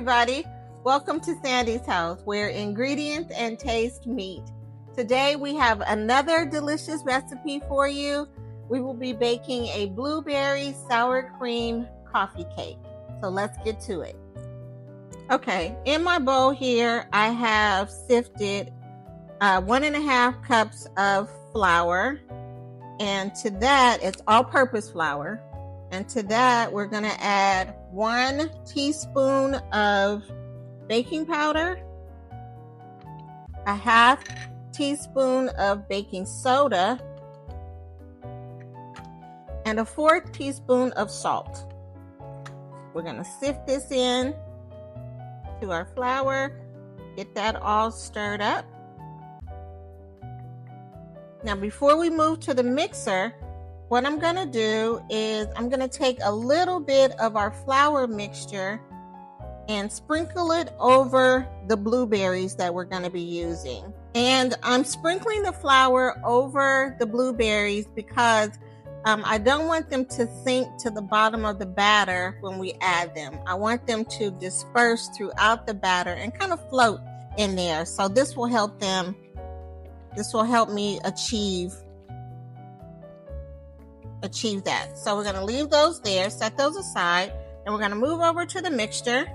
everybody. Welcome to Sandy's house, where ingredients and taste meet. Today we have another delicious recipe for you. We will be baking a blueberry sour cream coffee cake. So let's get to it. Okay, in my bowl here, I have sifted 1.5 cups of flour. And to that, it's all-purpose flour. And to that, we're going to add 1 teaspoon of baking powder, a 1/2 teaspoon of baking soda, and a 1/4 teaspoon of salt. We're going to sift this in to our flour, get that all stirred up. Now, before we move to the mixer, what I'm going to do is I'm going to take a little bit of our flour mixture and sprinkle it over the blueberries that we're going to be using. And I'm sprinkling the flour over the blueberries because I don't want them to sink to the bottom of the batter when we add them. I want them to disperse throughout the batter and kind of float in there. So this will help them. This will help me achieve that. So we're going to leave those there, set those aside, and we're going to move over to the mixture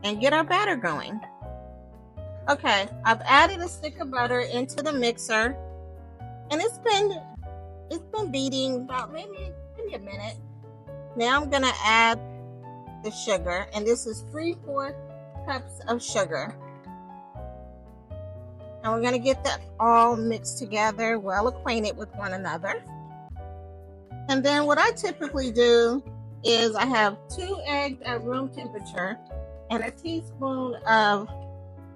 and get our batter going. Okay, I've added a stick of butter into the mixer, and it's been beating about maybe a minute. Now I'm going to add the sugar, and this is 3/4 cups of sugar. And we're going to get that all mixed together, well acquainted with one another. And then what I typically do is I have 2 eggs at room temperature and a teaspoon of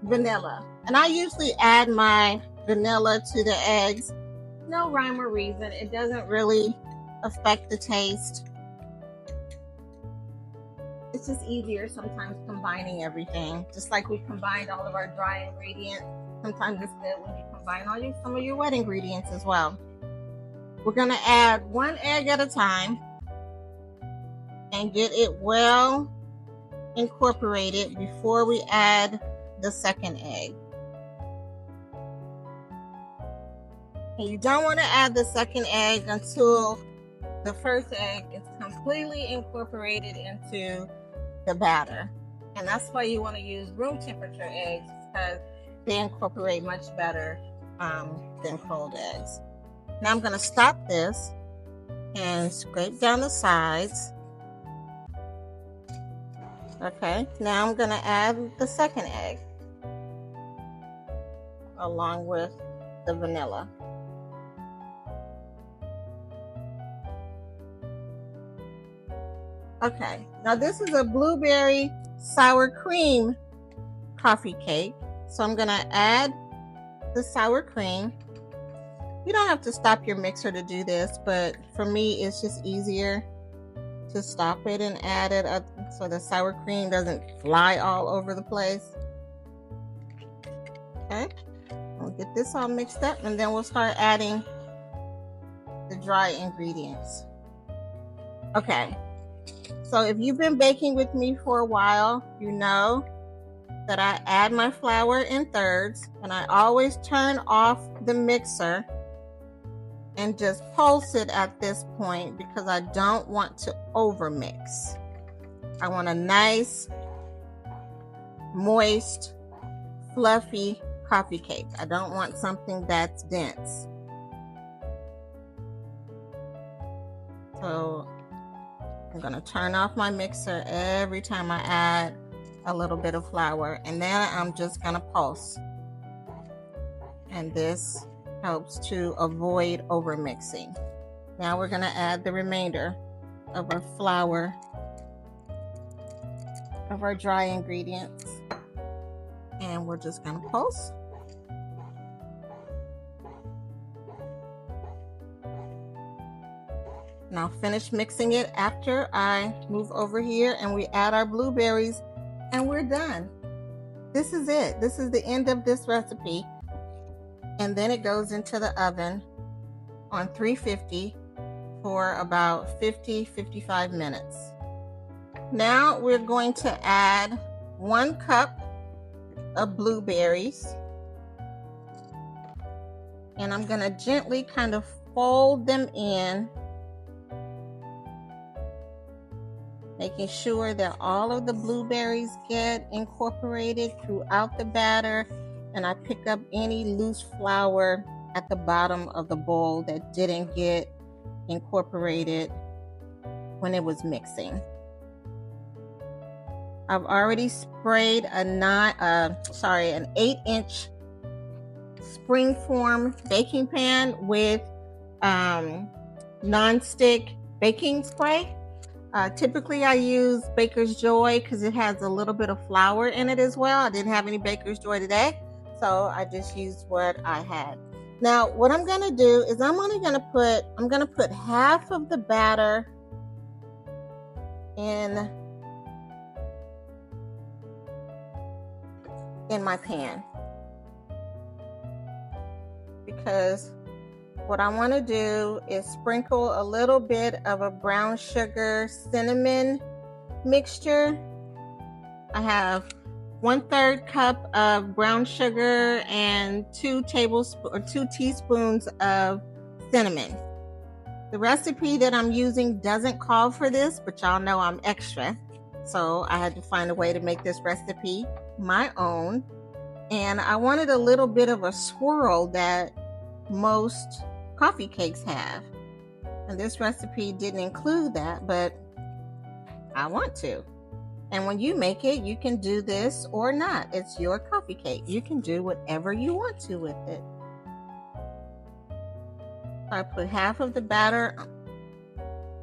vanilla. And I usually add my vanilla to the eggs. No rhyme or reason. It doesn't really affect the taste. It's just easier sometimes combining everything. Just like we combined all of our dry ingredients. Sometimes it's good when you combine some of your wet ingredients as well. We're going to add 1 egg at a time and get it well incorporated before we add the second egg. And you don't want to add the second egg until the first egg is completely incorporated into the batter. And that's why you want to use room temperature eggs, because they incorporate much better than cold eggs. Now I'm going to stop this and scrape down the sides. Okay, now I'm going to add the second egg along with the vanilla. Okay, now this is a blueberry sour cream coffee cake. So I'm going to add the sour cream. You don't have to stop your mixer to do this, but for me, it's just easier to stop it and add it up so the sour cream doesn't fly all over the place. Okay, we'll get this all mixed up, and then we'll start adding the dry ingredients. Okay, so if you've been baking with me for a while, you know that I add my flour in thirds, and I always turn off the mixer and just pulse it at this point because I don't want to overmix. I want a nice, moist, fluffy coffee cake. I don't want something that's dense. So I'm going to turn off my mixer every time I add a little bit of flour, and then I'm just going to pulse. And this helps to avoid over mixing. Now we're going to add the remainder of our flour, of our dry ingredients, and we're just going to pulse. Now finish mixing it after I move over here and we add our blueberries, and we're done. This is it. This is the end of this recipe. And then it goes into the oven on 350 for about 50-55 minutes. Now we're going to add 1 cup of blueberries, and I'm going to gently kind of fold them in, making sure that all of the blueberries get incorporated throughout the batter, and I pick up any loose flour at the bottom of the bowl that didn't get incorporated when it was mixing. I've already sprayed an 8-inch springform baking pan with non-stick baking spray. Typically I use Baker's Joy because it has a little bit of flour in it as well. I didn't have any Baker's Joy today, so I just used what I had. Now what I'm going to do is I'm going to put half of the batter in my pan, because what I want to do is sprinkle a little bit of a brown sugar cinnamon mixture. I have 1/3 cup of brown sugar and 2 teaspoons of cinnamon. The recipe that I'm using doesn't call for this, but y'all know I'm extra, so I had to find a way to make this recipe my own. And I wanted a little bit of a swirl that most coffee cakes have, and this recipe didn't include that, but I want to. And when you make it, you can do this or not. It's your coffee cake. You can do whatever you want to with it. I put half of the batter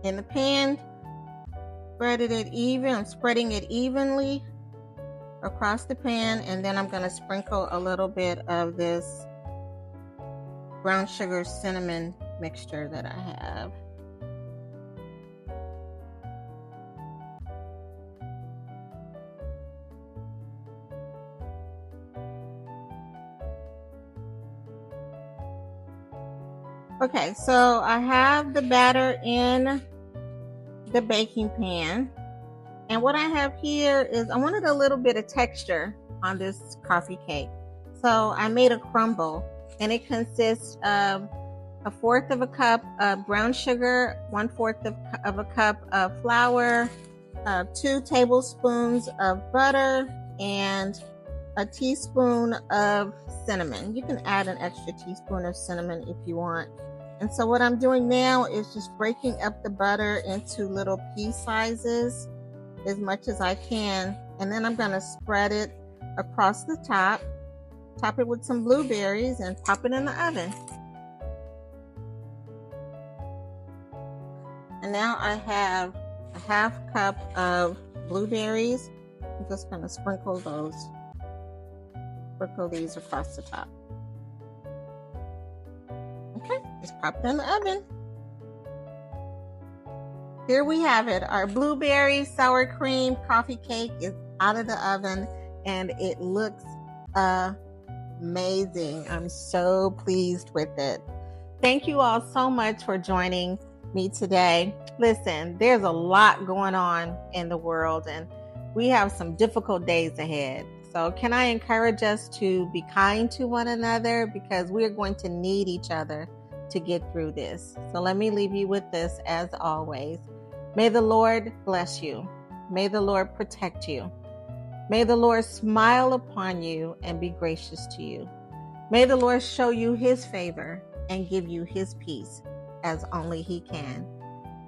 in the pan, I'm spreading it evenly across the pan, and then I'm going to sprinkle a little bit of this brown sugar cinnamon mixture that I have. Okay, so I have the batter in the baking pan, and what I have here is I wanted a little bit of texture on this coffee cake, so I made a crumble, and it consists of 1/4 of a cup of brown sugar, 1/4 of a cup of flour, 2 tablespoons of butter, and a teaspoon of cinnamon. You can add an extra teaspoon of cinnamon if you want. And so what I'm doing now is just breaking up the butter into little pea sizes as much as I can. And then I'm going to spread it across the top it with some blueberries, and pop it in the oven. And now I have a 1/2 cup of blueberries. I'm just going to sprinkle these across the top. Okay, just pop it in the oven. Here we have it. Our blueberry sour cream coffee cake is out of the oven, and it looks amazing. I'm so pleased with it. Thank you all so much for joining me today. Listen, there's a lot going on in the world, and we have some difficult days ahead. So can I encourage us to be kind to one another, because we're going to need each other to get through this. So let me leave you with this as always. May the Lord bless you. May the Lord protect you. May the Lord smile upon you and be gracious to you. May the Lord show you his favor and give you his peace as only he can.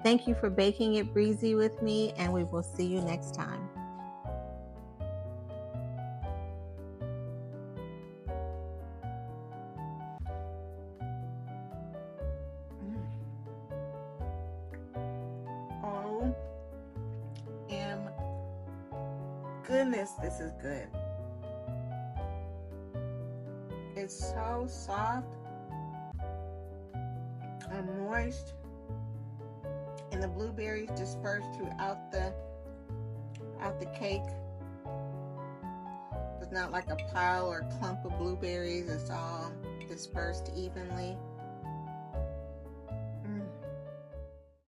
Thank you for baking it breezy with me, and we will see you next time. Goodness, this is good. It's so soft and moist, and the blueberries dispersed throughout the cake. It's not like a pile or clump of blueberries. It's all dispersed evenly.